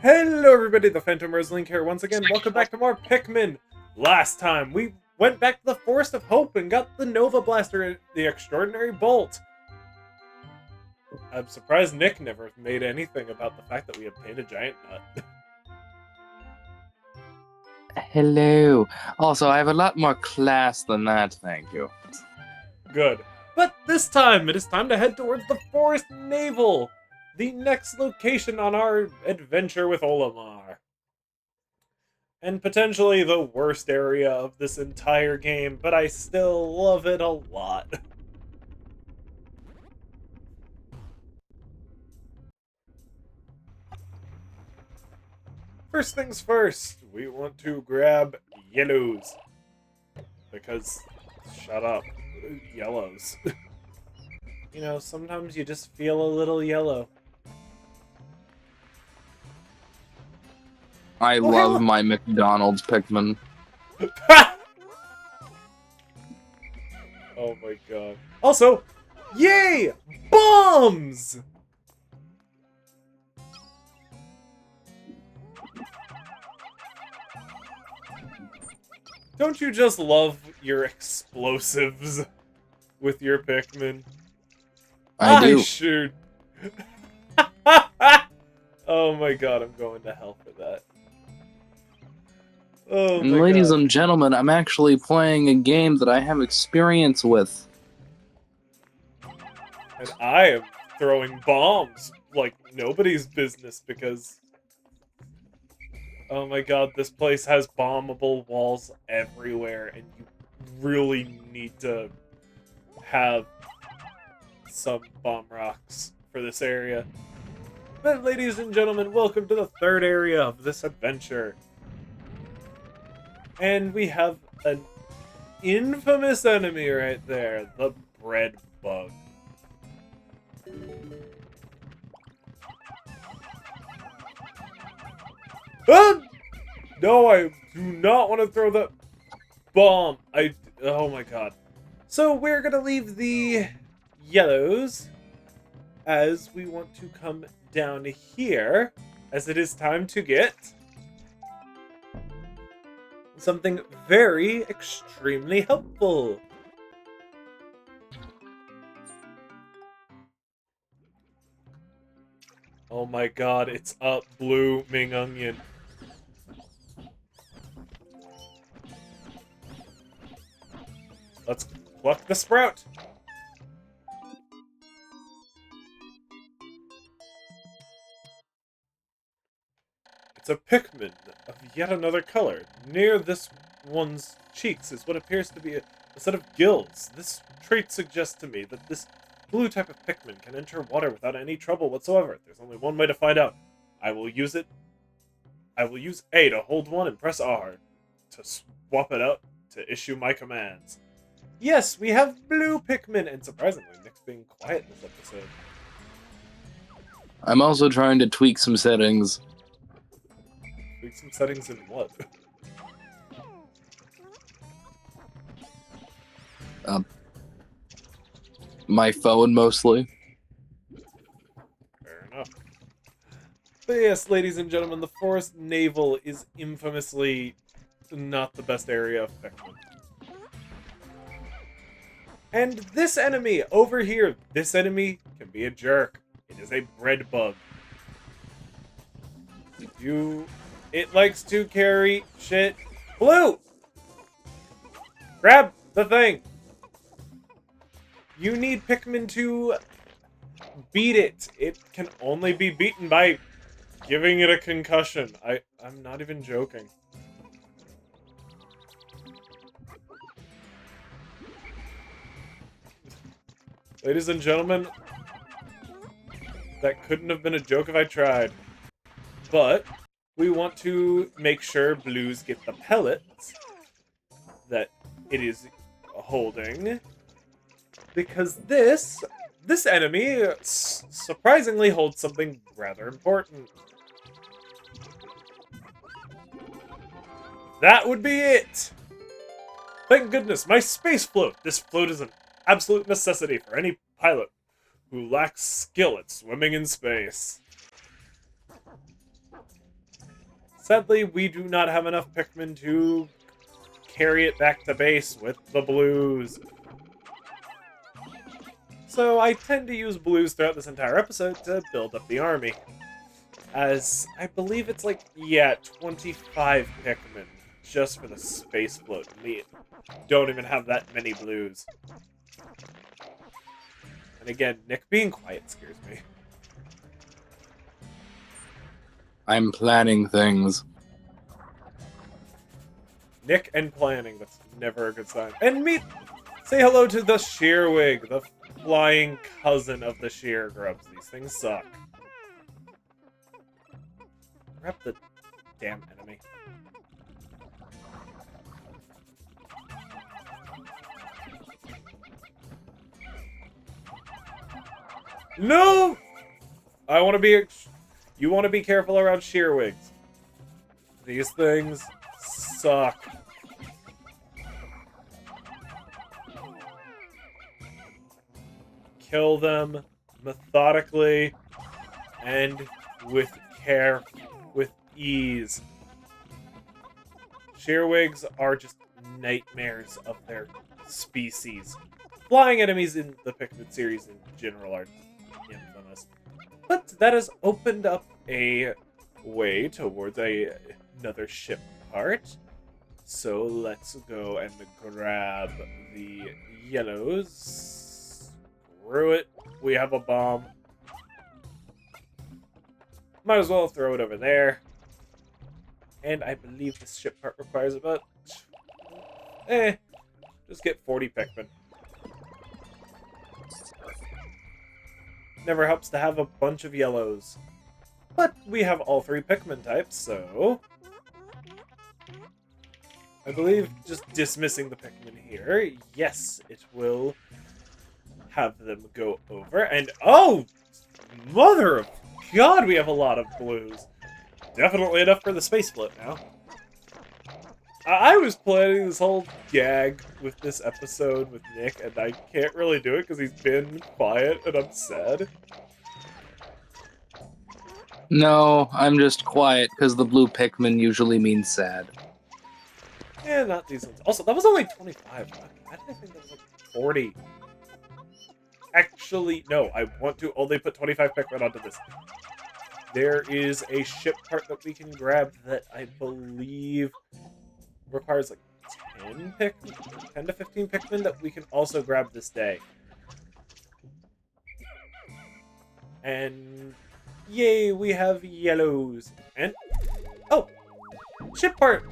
Hello everybody, the Phantom Rosalink here once again. Welcome back to more Pikmin. Last time, we went back to the Forest of Hope and got the Nova Blaster, the Extraordinary Bolt. I'm surprised Nick never made anything about the fact that we obtained a giant nut. Hello. Also, I have a lot more class than that, thank you. Good. But this time, it is time to head towards the Forest Navel, the next location on our adventure with Olimar. And potentially the worst area of this entire game, but I still love it a lot. First things first, we want to grab yellows. Because, shut up, yellows. You know, sometimes you just feel a little yellow. I love my McDonald's Pikmin. Oh my god. Also, yay! Bombs! Don't you just love your explosives with your Pikmin? I do. Shoot. Oh my god, I'm going to hell for that. Oh And my ladies god. and gentlemen, I'm actually playing a game that I have experience with. And I am throwing bombs like nobody's business because... Oh my god, this place has bombable walls everywhere, and you really need to have some bomb rocks for this area. But ladies and gentlemen, welcome to the third area of this adventure. And we have an infamous enemy right there, the bread bug. Ah! No, I do not want to throw the bomb. Oh my god. So we're gonna leave the yellows as we want to come down here, as it is time to get something very extremely helpful. Oh my god, it's a blue Ming Onion. Let's pluck the sprout. It's a Pikmin of yet another color. Near this one's cheeks is what appears to be a set of gills. This trait suggests to me that this blue type of Pikmin can enter water without any trouble whatsoever. There's only one way to find out. I will use A to hold one and press R to swap it out to issue my commands. Yes, we have Blue Pikmin, and surprisingly, Nick's being quiet this episode. I'm also trying to tweak some settings. Tweak some settings in what? My phone, mostly. Fair enough. But yes, ladies and gentlemen, the Forest Navel is infamously not the best area of Pikmin. And this enemy over here, this enemy can be a jerk. It is a bread bug. It likes to carry shit. Blue! Grab the thing! You need Pikmin to beat it. It can only be beaten by giving it a concussion. I'm not even joking. Ladies and gentlemen, that couldn't have been a joke if I tried. But we want to make sure blues get the pellets that it is holding. Because this enemy surprisingly holds something rather important. That would be it! Thank goodness, my space float! This float is an absolute necessity for any pilot who lacks skill at swimming in space. Sadly, we do not have enough Pikmin to carry it back to base with the blues. So I tend to use blues throughout this entire episode to build up the army. As I believe it's like, yeah, 25 Pikmin just for the space float. We don't even have that many blues. And again, Nick being quiet scares me. I'm planning things. Nick and planning, that's never a good sign. And say hello to the Shearwig, the flying cousin of the Sheargrubs. These things suck. Grab the damn enemy. No! I want to be... You want to be careful around Shearwigs. These things suck. Kill them methodically and with care, with ease. Shearwigs are just nightmares of their species. Flying enemies in the Pikmin series in general are infamous. But that has opened up a way towards another ship part. So let's go and grab the yellows. Screw it. We have a bomb. Might as well throw it over there. And I believe this ship part requires about... just get 40 Pikmin. Never helps to have a bunch of yellows. But we have all 3 Pikmin types, so... I believe just dismissing the Pikmin here, yes, it will have them go over. And, oh! Mother of God, we have a lot of blues. Definitely enough for the space float now. I was planning this whole gag with this episode with Nick, and I can't really do it because he's been quiet, and I'm sad. No, I'm just quiet because the blue Pikmin usually means sad. Yeah, not these ones. Also, that was only 25. Why did I think that was like 40? Actually, no, I want to only put 25 Pikmin onto this. There is a ship part that we can grab that I believe requires like 10 Pikmin, 10 to 15 Pikmin that we can also grab this day. And yay, we have yellows. And oh, ship part.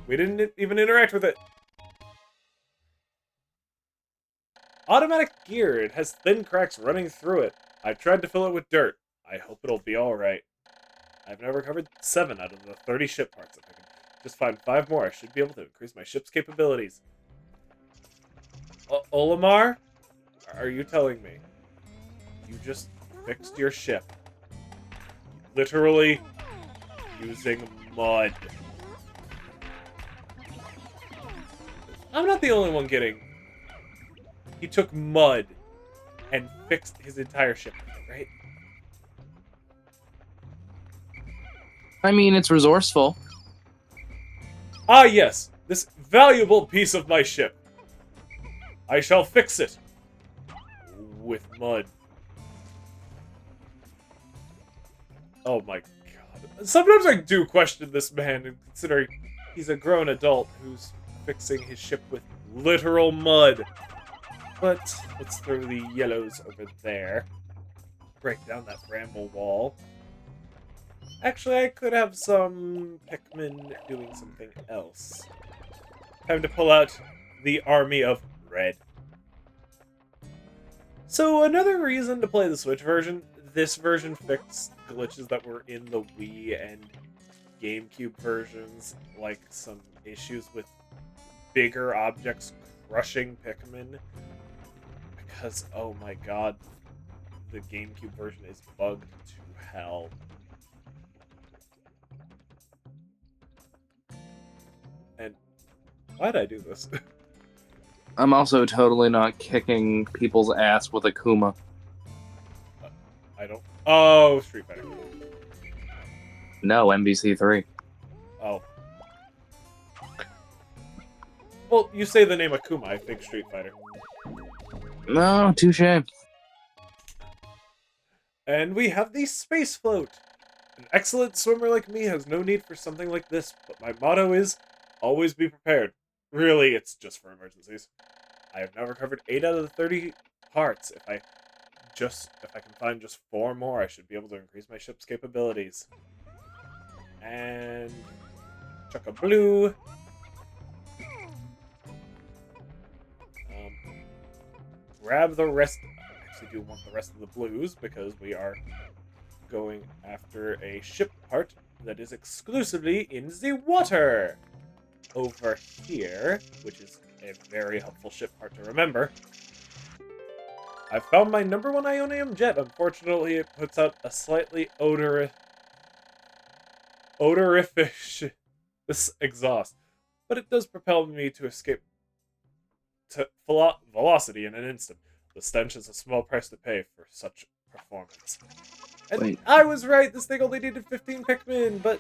We didn't even interact with it. Automatic gear. It has thin cracks running through it. I've tried to fill it with dirt. I hope it'll be alright. I've now recovered 7 out of the 30 ship parts. If I can just find 5 more, I should be able to increase my ship's capabilities. Olimar? Are you telling me you just fixed your ship? Literally using mud. I'm not the only one getting... He took mud and fixed his entire ship, right? I mean, it's resourceful. Ah, yes. This valuable piece of my ship. I shall fix it. With mud. Oh my god. Sometimes I do question this man, considering he's a grown adult who's fixing his ship with literal mud. But let's throw the yellows over there. Break down that bramble wall. Actually, I could have some Pikmin doing something else. Time to pull out the army of red. So another reason to play the Switch version, this version fixed glitches that were in the Wii and GameCube versions, like some issues with bigger objects crushing Pikmin. Because, oh my god, the GameCube version is bugged to hell. And why'd I do this? I'm also totally not kicking people's ass with a Kuma. I don't... Oh, Street Fighter. No, MVC3. Well, you say the name Akuma, I think Street Fighter. No, touche. And we have the Space Float. An excellent swimmer like me has no need for something like this, but my motto is, always be prepared. Really, it's just for emergencies. I have now recovered 8 out of the 30 parts. If I can find just 4 more, I should be able to increase my ship's capabilities. And chuck a blue. Grab the rest. I actually do want the rest of the blues because we are going after a ship part that is exclusively in the water. Over here, which is a very helpful ship part to remember. I found my #1 Ionium jet. Unfortunately, it puts out a slightly odorific this exhaust, but it does propel me to escape to velocity in an instant. The stench is a small price to pay for such performance. And Wait. I was right, this thing only needed 15 Pikmin, but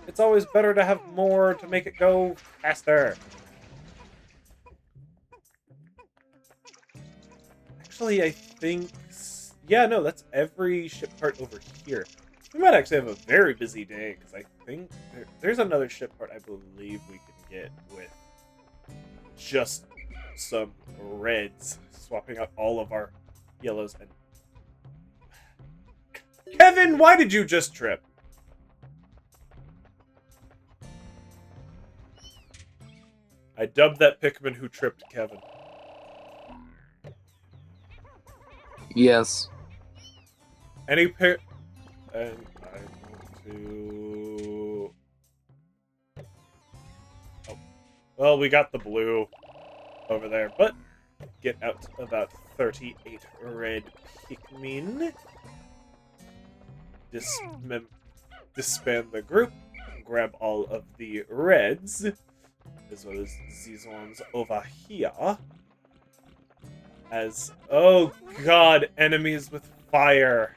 it's always better to have more to make it go faster. Actually, I think... Yeah, no, that's every ship part over here. We might actually have a very busy day, because I think there's another ship part I believe we can get with just some reds, swapping out all of our yellows. And Kevin, why did you just trip? I dubbed that Pikmin who tripped Kevin. Yes. Any pick... And I want to... Oh. Well, we got the blue over there, but get out about 38 red Pikmin. Disband the group. Grab all of the reds, as well as these ones over here. As... Oh god, enemies with fire.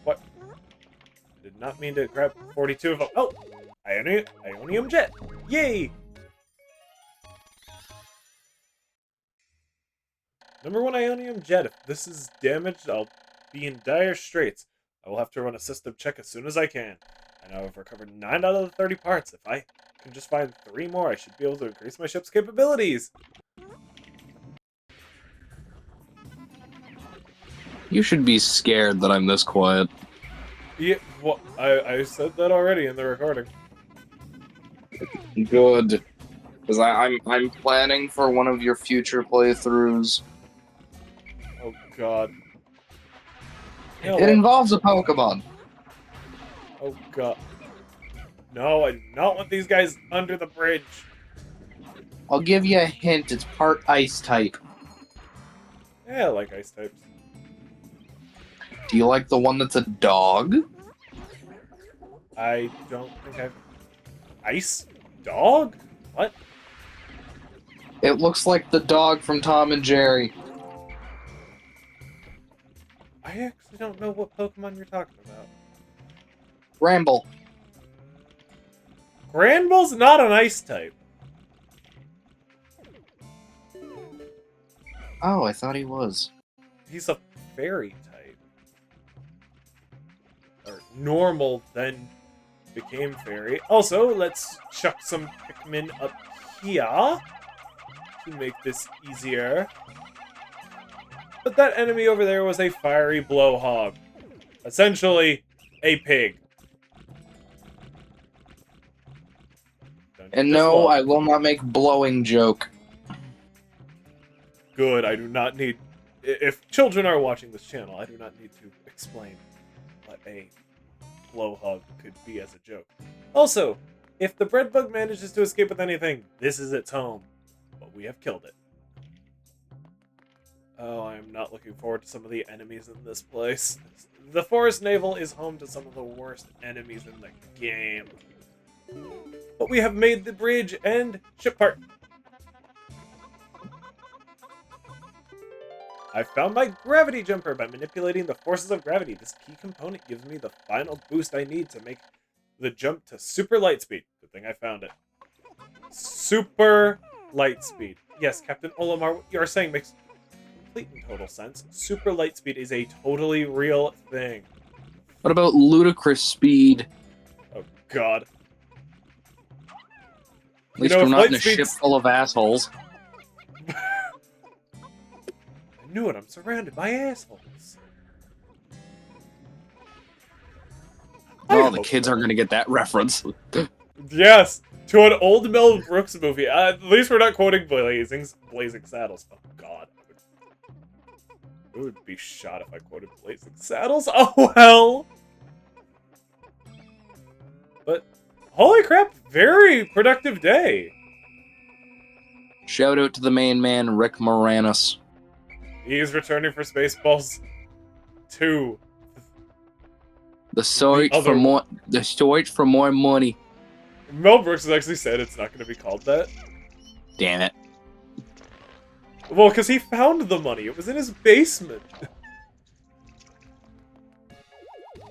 What? I did not mean to grab 42 of them. Oh! Ionium jet! Yay! #1 Ionium jet. If this is damaged, I'll be in dire straits. I will have to run a system check as soon as I can. And I have recovered 9 out of the 30 parts. If I can just find 3 more, I should be able to increase my ship's capabilities. You should be scared that I'm this quiet. Yeah, well, I said that already in the recording. Good. Because I'm planning for one of your future playthroughs. Oh god. You know It what? involves a Pokemon. Oh god. No, I do not want these guys under the bridge. I'll give you a hint, it's part ice type. Yeah, I like ice types. Do you like the one that's a dog? I don't think I've... Ice dog? What? It looks like the dog from Tom and Jerry. I actually don't know what Pokemon you're talking about. Ramble. Granbull's not an ice type. Oh, I thought he was. He's a fairy type. Or normal, then became fairy. Also, let's chuck some Pikmin up here to make this easier. But that enemy over there was a fiery blowhog. Essentially, a pig. And no, I will not make blowing joke. Good, I do not need... If children are watching this channel, I do not need to explain what a blowhog could be as a joke. Also, if the bread bug manages to escape with anything, this is its home. But we have killed it. Oh, I am not looking forward to some of the enemies in this place. The Forest Navel is home to some of the worst enemies in the game. But we have made the bridge and ship part. I found my gravity jumper by manipulating the forces of gravity. This key component gives me the final boost I need to make with a jump to super light speed. Good thing I found it. Super light speed. Yes, Captain Olimar, what you're saying makes complete and total sense. Super light speed is a totally real thing. What about ludicrous speed? Oh, God. At least we're not in a ship full of assholes. I knew it. I'm surrounded by assholes. Oh, the kids so. are going to get that reference. Yes, to an old Mel Brooks movie. At least we're not quoting Blazing Saddles. Oh, God. I would be shot if I quoted Blazing Saddles. Oh, hell. But, holy crap, very productive day. Shout out to the main man, Rick Moranis. He's returning for Spaceballs 2. The search for more money. Mel Brooks has actually said it's not going to be called that. Damn it. Well, because he found the money. It was in his basement.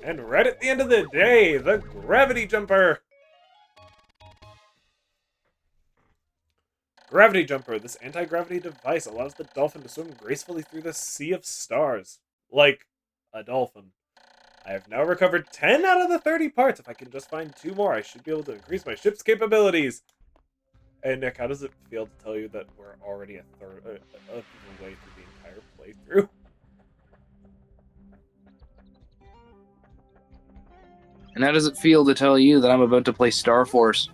And right at the end of the day, the Gravity Jumper. Gravity Jumper. This anti-gravity device allows the dolphin to swim gracefully through the sea of stars. Like a dolphin. I have now recovered 10 out of the 30 parts. If I can just find 2 more, I should be able to increase my ship's capabilities. Hey, Nick, how does it feel to tell you that we're already a third of the way through the entire playthrough? And how does it feel to tell you that I'm about to play Star Force?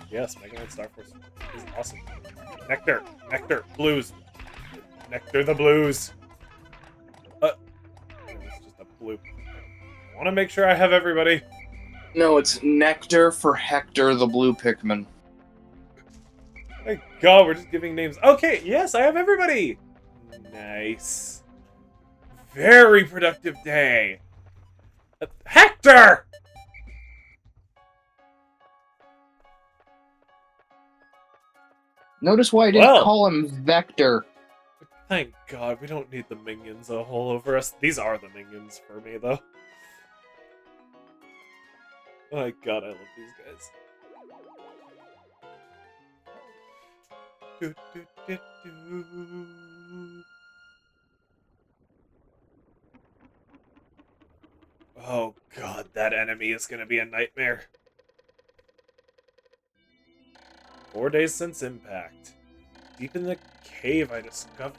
Yes, Mega Man Star Force is awesome. Nectar! Nectar! Blues! Nectar the blues! It's just a bloop. I want to make sure I have everybody. No, it's Nectar for Hector the Blue Pikmin. My God, we're just giving names. Okay, yes, I have everybody! Nice. Very productive day. Hector! Notice why I didn't call him Vector. Thank God, we don't need the minions all over us. These are the minions for me, though. Oh my God, I love these guys. Do, do, do, do. Oh God, that enemy is gonna be a nightmare. 4 days since impact. Deep in the cave I discovered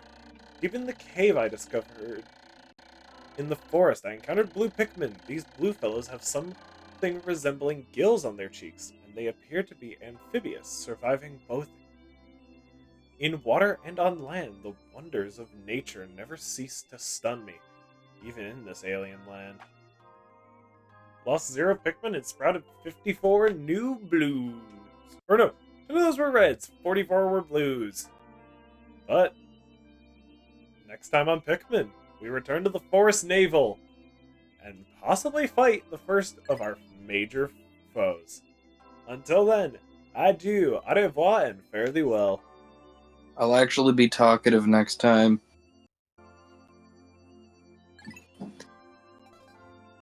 in the forest, I encountered blue Pikmin. These blue fellows have something resembling gills on their cheeks, and they appear to be amphibious, surviving both in water and on land. The wonders of nature never cease to stun me, even in this alien land. Lost 0 Pikmin and sprouted 54 new blues. Or no, 2 of those were reds, 44 were blues. But next time on Pikmin, we return to the Forest Navel and possibly fight the first of our major foes. Until then, adieu, au revoir, and fare thee well. I'll actually be talkative next time.